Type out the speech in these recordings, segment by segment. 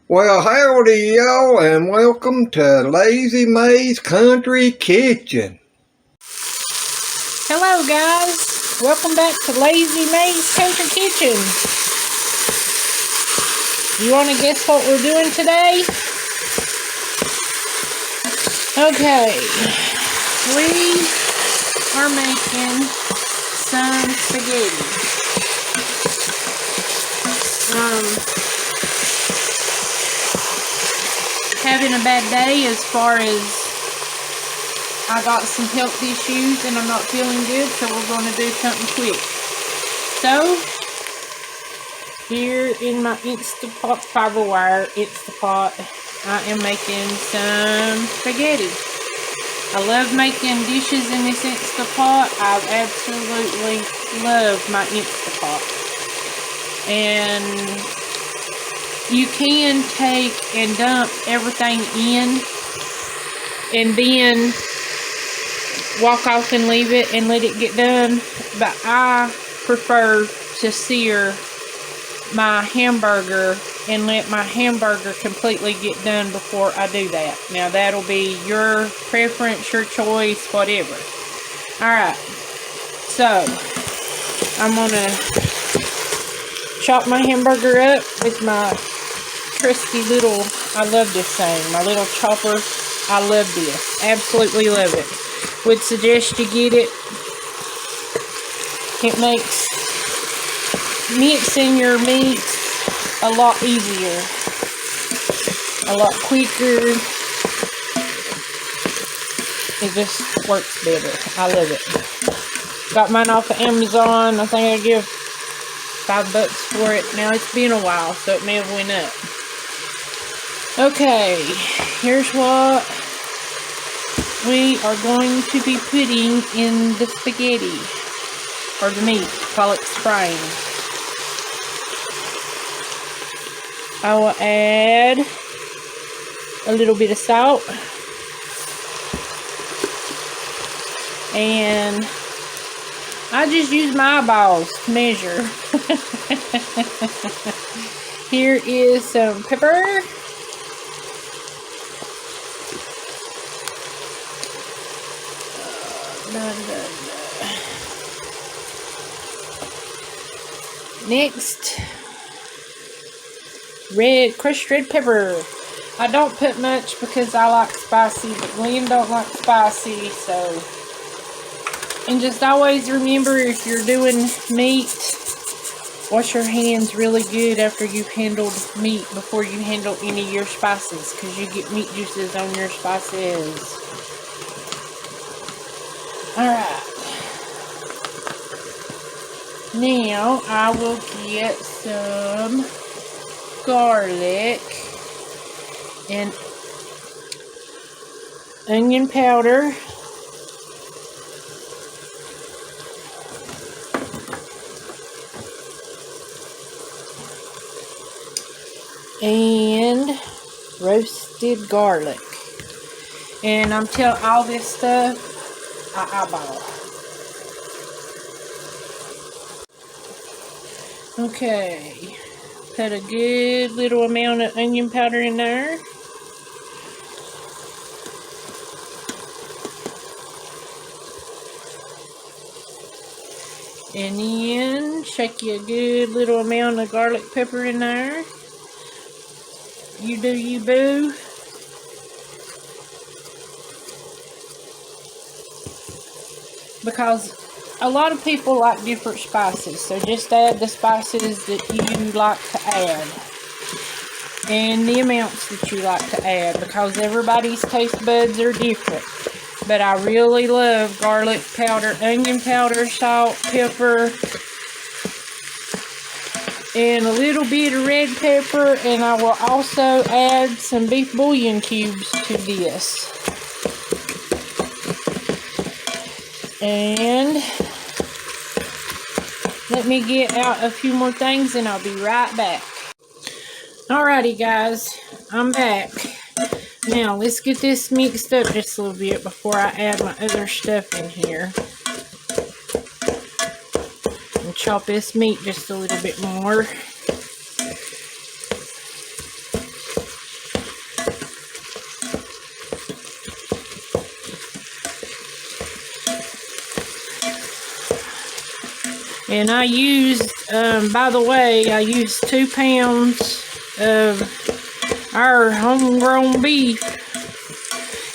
Well, howdy, y'all, and welcome to Lazy May's Country Kitchen. Hello, guys. Welcome back to Lazy May's Country Kitchen. You want to guess what we're doing today? Okay. We are making some spaghetti. Having a bad day as far as I got some health issues and I'm not feeling good, so we're going to do something quick. So, here in my Instapot Fiberwire Instapot, I am making some spaghetti. I love making dishes in this Instapot. I absolutely love my Instapot. And you can take and dump everything in and then walk off and leave it and let it get done, but I prefer to sear my hamburger and let my hamburger completely get done before I do that. Now that'll be your preference, your choice, whatever. Alright, so I'm gonna chop my hamburger up with my trusty little, I love this thing, my little chopper. I love this, absolutely love it. Would suggest you get it. It makes mixing your meats a lot easier, a lot quicker. It just works better. I love it. Got mine off of Amazon. I think I give $5 for it. Now it's been a while, so it may have went up. Okay, here's what we are going to be putting in the spaghetti, or the meat, while it's frying. I will add a little bit of salt, and I just use my eyeballs to measure. Here is some pepper. Next, crushed red pepper. I don't put much because I like spicy, but Glenn don't like spicy, so. And just always remember, if you're doing meat, wash your hands really good after you've handled meat before you handle any of your spices, because you get meat juices on your spices. Alright. Now, I will get some garlic and onion powder. And roasted garlic. And I'm telling all this stuff, I eyeball. Okay, put a good little amount of onion powder in there. And then shake you a good little amount of garlic pepper in there. You do you, boo. Because a lot of people like different spices, so just add the spices that you like to add and the amounts that you like to add, because everybody's taste buds are different. But I really love garlic powder, onion powder, salt, pepper, and a little bit of red pepper, and I will also add some beef bouillon cubes to this. And let me get out a few more things and I'll be right back. Alrighty guys, I'm back. Now let's get this mixed up just a little bit before I add my other stuff in here. And chop this meat just a little bit more. And I used, by the way, I used 2 pounds of our homegrown beef.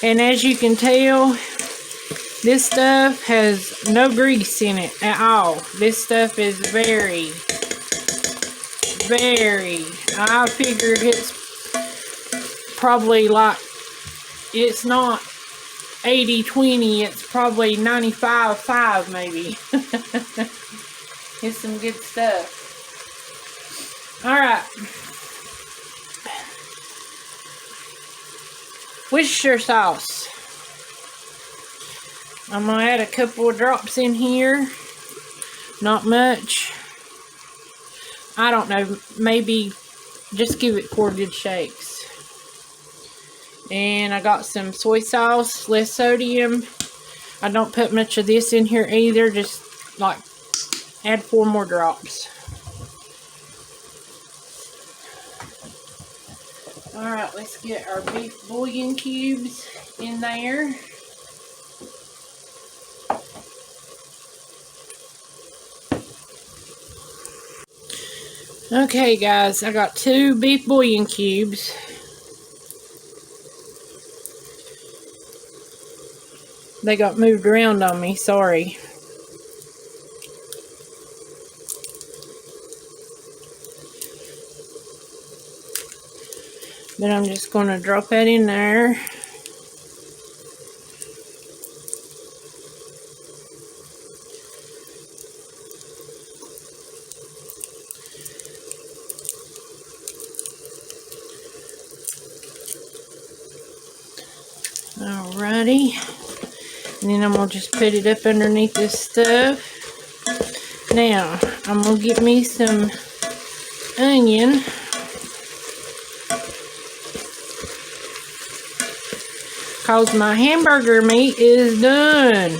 And as you can tell, this stuff has no grease in it at all. This stuff is very, I figure it's probably like, it's not 80-20, it's probably 95-5 maybe. It's some good stuff. Alright. Worcestershire sauce. I'm going to add a couple of drops in here. Not much. I don't know. Maybe just give it 4 good shakes. And I got some soy sauce, less sodium. I don't put much of this in here either. Just like add 4 more drops. Alright, let's get our beef bouillon cubes in there. Okay guys, I got 2 beef bouillon cubes. They got moved around on me, sorry. But I'm just going to drop that in there. Alrighty. And then I'm going to just put it up underneath this stuff. Now, I'm going to get me some onion. Because my hamburger meat is done.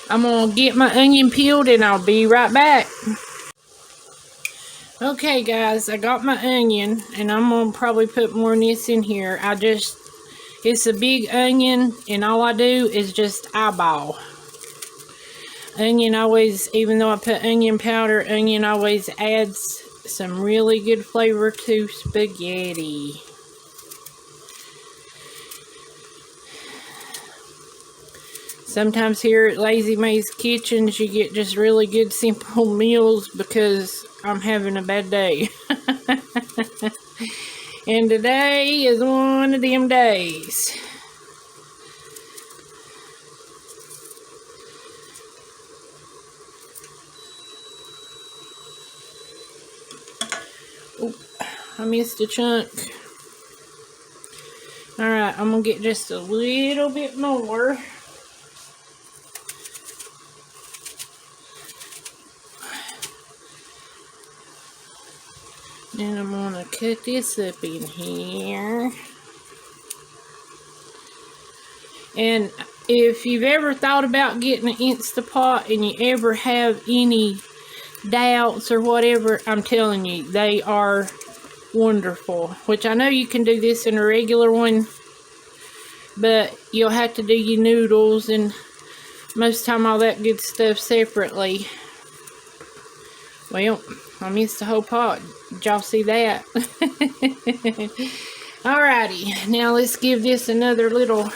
I'm going to get my onion peeled and I'll be right back. Okay guys, I got my onion and I'm going to probably put more of this in here. It's a big onion and all I do is just eyeball. Onion always, even though I put onion powder, onion always adds some really good flavor to spaghetti. Sometimes here at Lazy May's Kitchens, you get just really good simple meals because I'm having a bad day. And today is one of them days. Oh, I missed a chunk. Alright, I'm going to get just a little bit more. And I'm going to cut this up in here. And if you've ever thought about getting an Instapot and you ever have any doubts or whatever, I'm telling you, they are wonderful. Which I know you can do this in a regular one, but you'll have to do your noodles and most time all that good stuff separately. Well, I missed the whole pot. Did y'all see that? Alrighty, now let's give this another little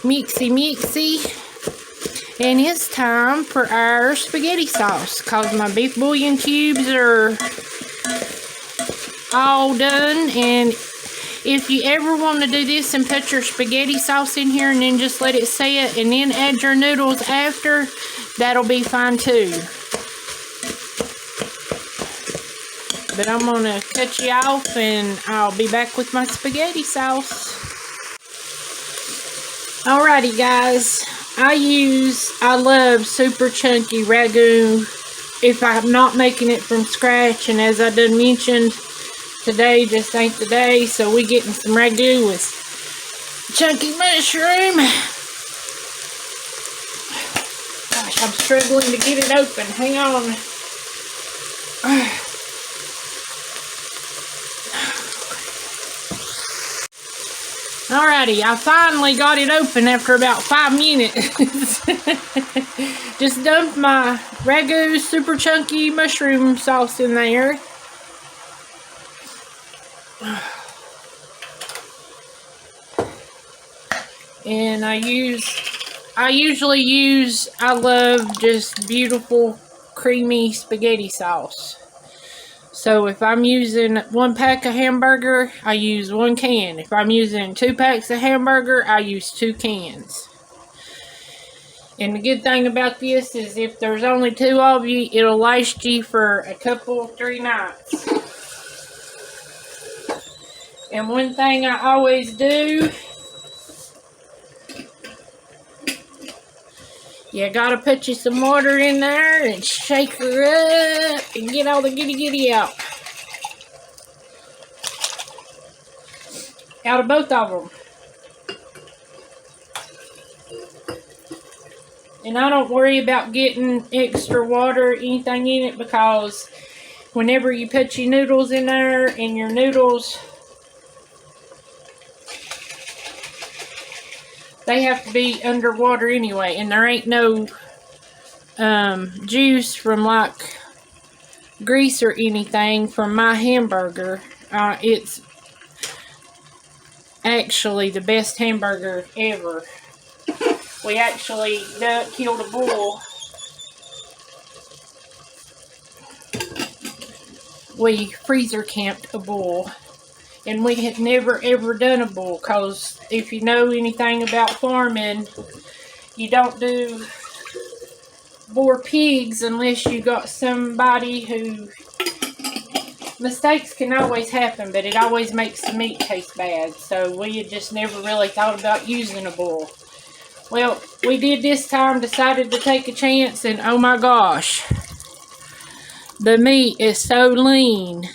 mixy. And it's time for our spaghetti sauce. Cause my beef bouillon cubes are all done. And if you ever want to do this and put your spaghetti sauce in here and then just let it set and then add your noodles after, that'll be fine too. But I'm going to cut you off and I'll be back with my spaghetti sauce. Alrighty guys, I love super chunky ragu if I'm not making it from scratch. And as I done mentioned, today just ain't the day. So we getting some ragu with chunky mushroom. Gosh, I'm struggling to get it open. Hang on. Alrighty, I finally got it open after about 5 minutes. Just dumped my Ragu super chunky mushroom sauce in there. And I love just beautiful creamy spaghetti sauce. So if I'm using 1 pack of hamburger, I use 1 can. If I'm using 2 packs of hamburger, I use 2 cans. And the good thing about this is if there's only 2 of you, it'll last you for a couple, 3 nights. And one thing I always do, you gotta put you some water in there and shake her up and get all the goody out. Out of both of them. And I don't worry about getting extra water or anything in it, because whenever you put your noodles in there, and your noodles, they have to be underwater anyway, and there ain't no juice from like grease or anything from my hamburger. It's actually the best hamburger ever. We actually killed a bull. We freezer camped a bull. And we had never ever done a bull, because if you know anything about farming, you don't do boar pigs unless you got somebody who... Mistakes can always happen, but it always makes the meat taste bad. So we had just never really thought about using a bull. Well, we did this time, decided to take a chance, and oh my gosh, the meat is so lean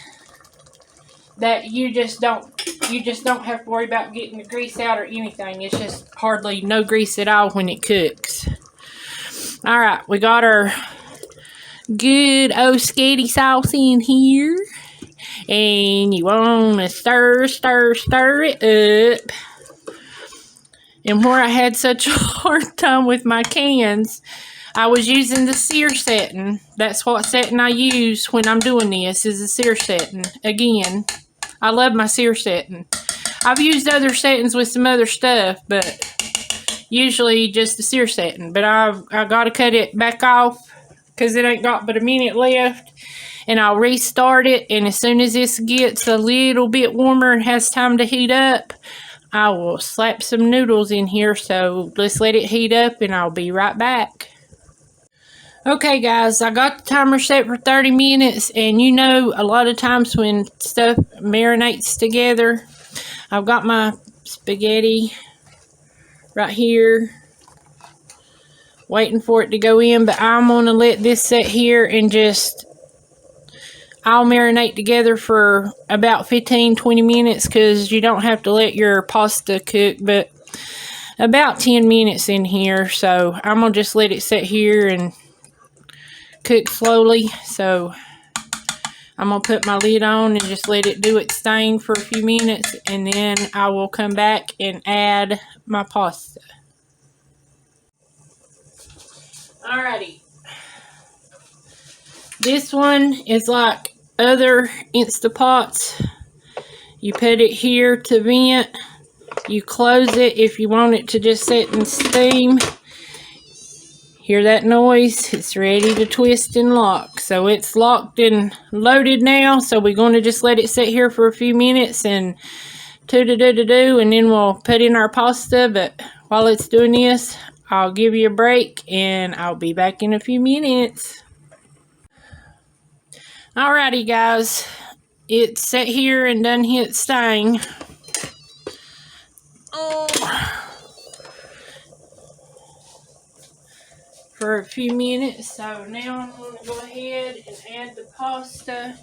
that you just don't have to worry about getting the grease out or anything. It's just hardly no grease at all when it cooks. Alright, we got our good old sketty sauce in here. And you want to stir it up. And where I had such a hard time with my cans, I was using the sear setting. That's what setting I use when I'm doing this, is a sear setting. Again, I love my sear setting. I've used other settings with some other stuff, but usually just the sear setting. But I got to cut it back off because it ain't got but a minute left. And I'll restart it, and as soon as this gets a little bit warmer and has time to heat up, I will slap some noodles in here. So let's let it heat up, and I'll be right back. Okay guys, I got the timer set for 30 minutes, and you know, a lot of times when stuff marinates together, I've got my spaghetti right here waiting for it to go in, but I'm going to let this sit here and just... I'll marinate together for about 15-20 minutes, because you don't have to let your pasta cook, but about 10 minutes in here. So I'm going to just let it sit here and cook slowly. So I'm going to put my lid on and just let it do its thing for a few minutes, and then I will come back and add my pasta. Alrighty. This one is like other Instapots. You put it here to vent. You close it if you want it to just sit and steam. Hear that noise? It's ready to twist and lock. So it's locked and loaded now. So we're going to just let it sit here for a few minutes and and then we'll put in our pasta. But while it's doing this, I'll give you a break and I'll be back in a few minutes. Alrighty guys, it's set here and done hit its thing. For a few minutes. So now I'm going to go ahead and add the pasta.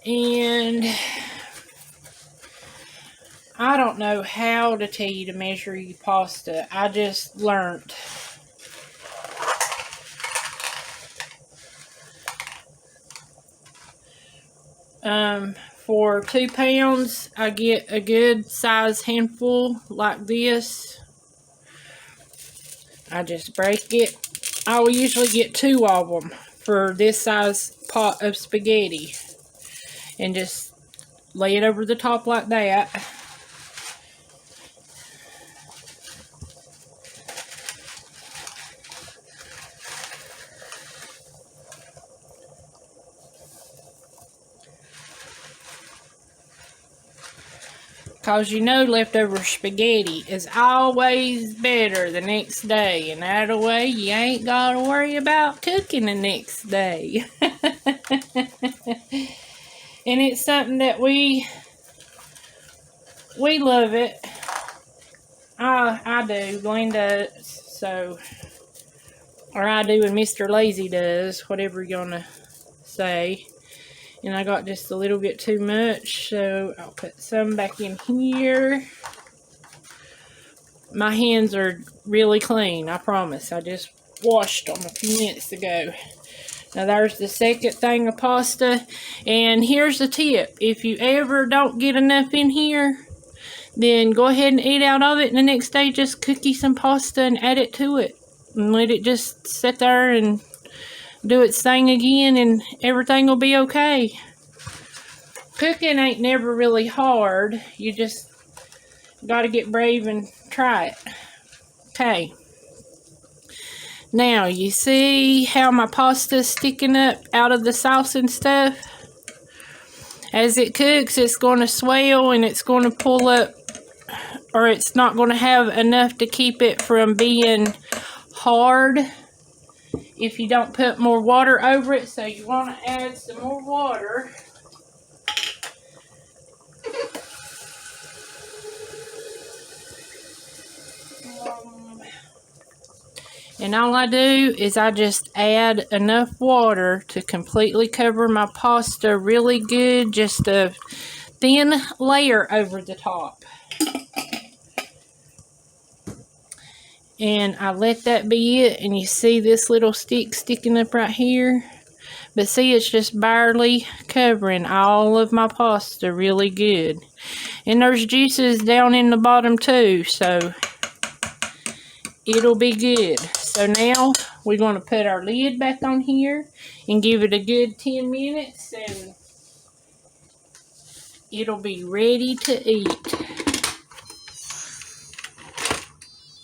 And I don't know how to tell you to measure your pasta. I just learned. For 2 pounds, I get a good size handful like this. I just break it. I will usually get 2 of them for this size pot of spaghetti. And just lay it over the top like that. Because you know leftover spaghetti is always better the next day. And that way you ain't got to worry about cooking the next day. And it's something that we love it. I do. Glenn does. So, or I do and Mr. Lazy does. Whatever you're going to say. And I got just a little bit too much, so I'll put some back in here. My hands are really clean, I promise. I just washed them a few minutes ago. Now there's the second thing of pasta. And here's the tip. If you ever don't get enough in here, then go ahead and eat out of it. And the next day just cook you some pasta and add it to it. And let it just sit there and do its thing again, and everything will be okay. Cooking ain't never really hard. You just got to get brave and try it. Okay. Now, you see how my pasta's sticking up out of the sauce and stuff? As it cooks, it's going to swell and it's going to pull up, or it's not going to have enough to keep it from being hard if you don't put more water over it. So you want to add some more water. And all I do is I just add enough water to completely cover my pasta really good. Just a thin layer over the top. And I let that be it. And you see this little stick sticking up right here. But see, it's just barely covering all of my pasta really good. And there's juices down in the bottom too. So it'll be good. So now we're going to put our lid back on here and give it a good 10 minutes and it'll be ready to eat.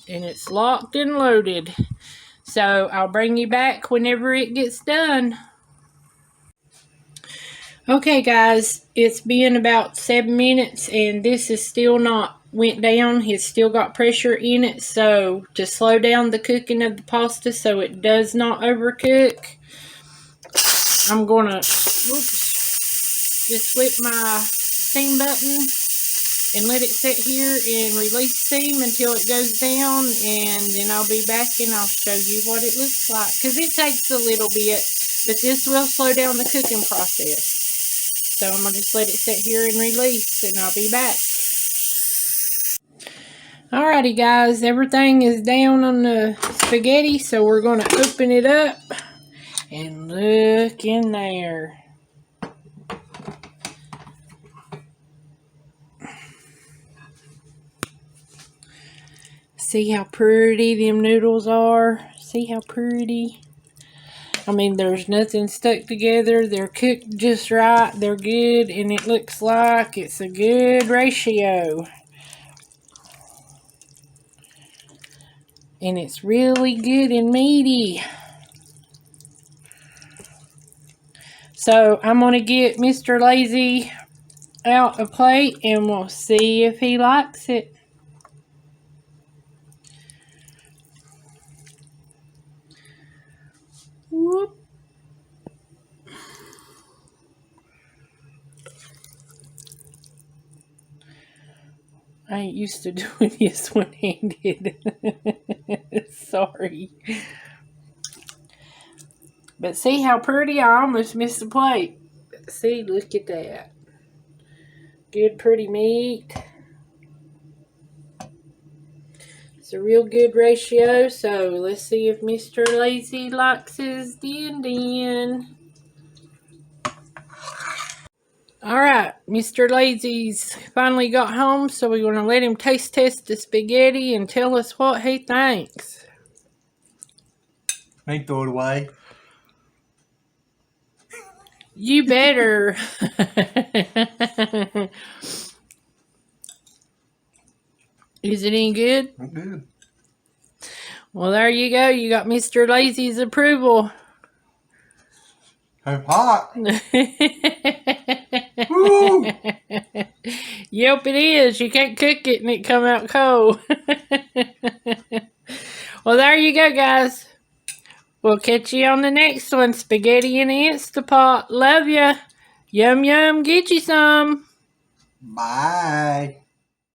And it's locked and loaded. So I'll bring you back whenever it gets done. Okay guys, it's been about 7 minutes and this is still not went down. It's still got pressure in it. So to slow down the cooking of the pasta so it does not overcook, I'm going to just flip my steam button and let it sit here and release steam until it goes down, and then I'll be back and I'll show you what it looks like, because it takes a little bit, but this will slow down the cooking process. So I'm going to just let it sit here and release, and I'll be back. Alrighty guys, everything is down on the spaghetti, so we're going to open it up and look in there. See how pretty them noodles are? See how pretty? I mean, there's nothing stuck together. They're cooked just right. They're good, and it looks like it's a good ratio. And it's really good and meaty. So I'm going to get Mr. Lazy out a plate, and we'll see if he likes it. Whoop. I ain't used to doing this one-handed. Sorry. But see how pretty? I almost missed the plate. See, look at that. Good, pretty meat. It's a real good ratio. So let's see if Mr. Lazy likes his din-din. All right, Mr. Lazy's finally got home, so we're going to let him taste test the spaghetti and tell us what he thinks. Ain't throw it away. You better. Is it any good? Good. Well, there you go. You got Mr. Lazy's approval. It's hot. Woo! Yep, it is. You can't cook it and it come out cold. Well, there you go, guys. We'll catch you on the next one. Spaghetti in the Instapot. Love ya. Yum, yum. Get you some. Bye.